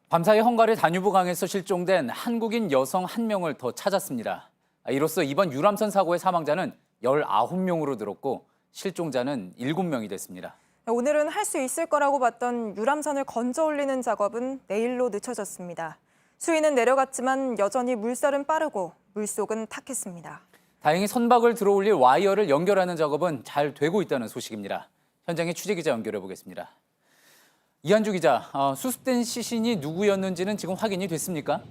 밤사이 헝가리 다뉴브 강에서 실종된 한국인 여성 1명을 더 찾았습니다. 이로써 이번 유람선 사고의 사망자는 19명으로 늘었고 실종자는 7명이 됐습니다. 오늘은 할 수 있을 거라고 봤던 유람선을 건져 올리는 작업은 내일로 늦춰졌습니다. 수위는 내려갔지만 여전히 물살은 빠르고 물속은 탁했습니다. 다행히 선박을 들어올릴 와이어를 연결하는 작업은 잘 되고 있다는 소식입니다. 현장에 취재기자 연결해 보겠습니다. 이한주 기자, 수습된 시신이 누구였는지는 지금 확인이 됐습니까?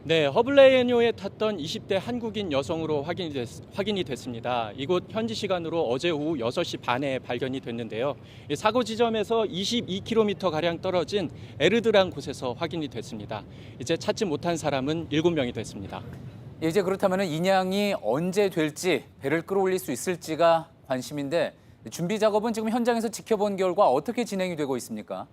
네, 허블레이니호에 탔던 20대 한국인 여성으로 확인이 됐습니다. 이곳 현지 시간으로 어제 오후 6시 반에 발견이 됐는데요. 사고 지점에서 22km가량 떨어진 에르드란 곳에서 확인이 됐습니다. 이제 찾지 못한 사람은 7명이 됐습니다. 이제 그렇다면 인양이 언제 될지, 배를 끌어올릴 수 있을지가 관심인데 준비 작업은 지금 현장에서 지켜본 결과 어떻게 진행이 되고 있습니까?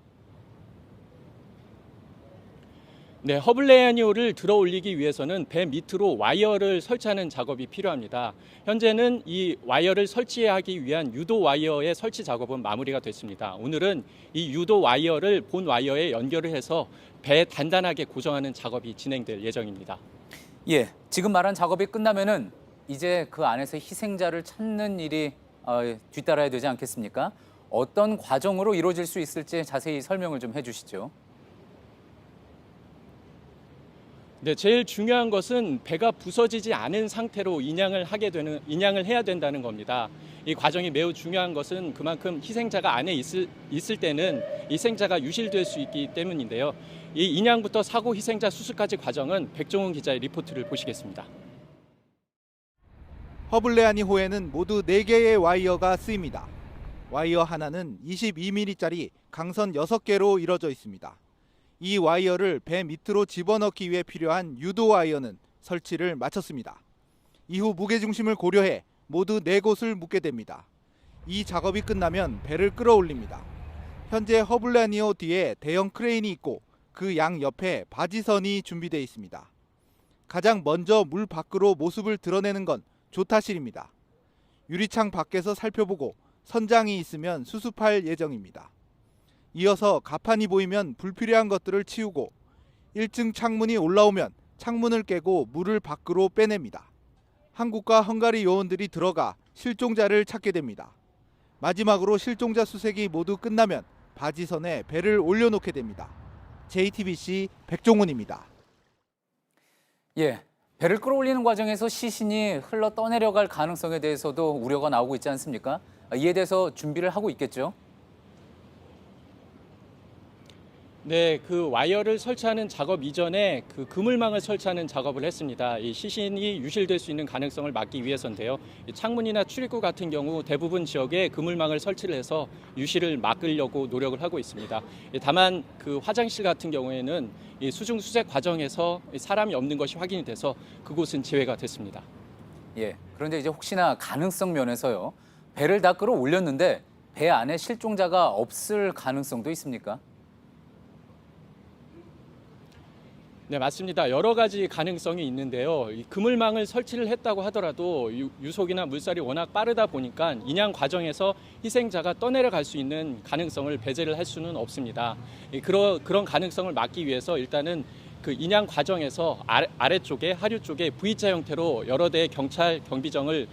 네, 허블레이니호를 들어 올리기 위해서는 배 밑으로 와이어를 설치하는 작업이 필요합니다. 현재는 이 와이어를 설치하기 위한 유도 와이어의 설치 작업은 마무리가 됐습니다. 오늘은 이 유도 와이어를 본 와이어에 연결을 해서 배에 단단하게 고정하는 작업이 진행될 예정입니다. 예, 지금 말한 작업이 끝나면은 이제 그 안에서 희생자를 찾는 일이 뒤따라야 되지 않겠습니까? 어떤 과정으로 이루어질 수 있을지 자세히 설명을 좀 해주시죠. 네, 제일 중요한 것은 배가 부서지지 않은 상태로 인양을 해야 된다는 겁니다. 이 과정이 매우 중요한 것은 그만큼 희생자가 안에 있을 때는 희생자가 유실될 수 있기 때문인데요. 이 인양부터 사고 희생자 수습까지 과정은 백종훈 기자의 리포트를 보시겠습니다. 허블레이니호에는 모두 4개의 와이어가 쓰입니다. 와이어 하나는 22mm짜리 강선 6개로 이뤄져 있습니다. 이 와이어를 배 밑으로 집어넣기 위해 필요한 유도 와이어는 설치를 마쳤습니다. 이후 무게중심을 고려해 모두 4곳을 묶게 됩니다. 이 작업이 끝나면 배를 끌어올립니다. 현재 허블레이니호 뒤에 대형 크레인이 있고 그 양 옆에 바지선이 준비되어 있습니다. 가장 먼저 물 밖으로 모습을 드러내는 건 조타실입니다. 유리창 밖에서 살펴보고 선장이 있으면 수습할 예정입니다. 이어서 가판이 보이면 불필요한 것들을 치우고 1층 창문이 올라오면 창문을 깨고 물을 밖으로 빼냅니다. 한국과 헝가리 요원들이 들어가 실종자를 찾게 됩니다. 마지막으로 실종자 수색이 모두 끝나면 바지선에 배를 올려놓게 됩니다. JTBC 백종훈입니다. 예, 배를 끌어올리는 과정에서 시신이 흘러 떠내려갈 가능성에 대해서도 우려가 나오고 있지 않습니까? 이에 대해서 준비를 하고 있겠죠? 네, 그 와이어를 설치하는 작업 이전에 그 그물망을 설치하는 작업을 했습니다. 이 시신이 유실될 수 있는 가능성을 막기 위해서인데요. 창문이나 출입구 같은 경우 대부분 지역에 그물망을 설치를 해서 유실을 막으려고 노력을 하고 있습니다. 다만 그 화장실 같은 경우에는 이 수중 수색 과정에서 사람이 없는 것이 확인이 돼서 그곳은 제외가 됐습니다. 예, 그런데 이제 혹시나 가능성 면에서요. 배를 다 끌어올렸는데 배 안에 실종자가 없을 가능성도 있습니까? 네, 맞습니다. 여러 가지 가능성이 있는데요. 이 그물망을 설치를 했다고 하더라도 유속이나 물살이 워낙 빠르다 보니까 인양 과정에서 희생자가 떠내려갈 수 있는 가능성을 배제를 할 수는 없습니다. 그런 가능성을 막기 위해서 일단은 그 인양 과정에서 아래쪽에 하류 쪽에 V자 형태로 여러 대의 경찰 경비정을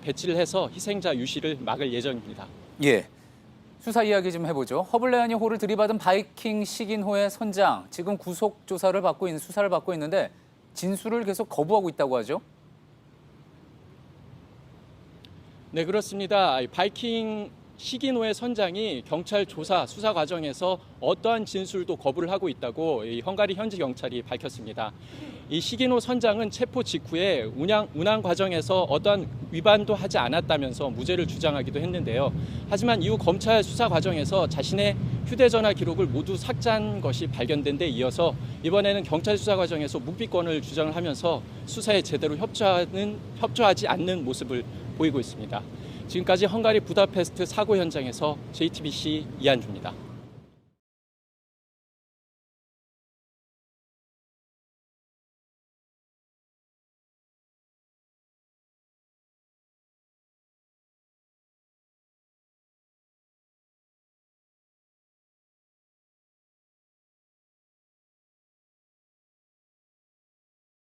배치를 해서 희생자 유실을 막을 예정입니다. 예. 수사 이야기 좀 해보죠. 허블레이니호를 들이받은 바이킹 시긴호의 선장, 지금 구속 조사를 받고 있는 수사를 받고 있는데 진술을 계속 거부하고 있다고 하죠. 네, 그렇습니다. 바이킹 시긴호의 선장이 경찰 조사 수사 과정에서 어떠한 진술도 거부를 하고 있다고 이 헝가리 현지 경찰이 밝혔습니다. 이 시긴호 선장은 체포 직후에 운항 과정에서 어떠한 위반도 하지 않았다면서 무죄를 주장하기도 했는데요. 하지만 이후 검찰 수사 과정에서 자신의 휴대전화 기록을 모두 삭제한 것이 발견된 데 이어서 이번에는 경찰 수사 과정에서 묵비권을 주장을 하면서 수사에 제대로 협조하지 않는 모습을 보이고 있습니다. 지금까지 헝가리 부다페스트 사고 현장에서 JTBC 이한주입니다.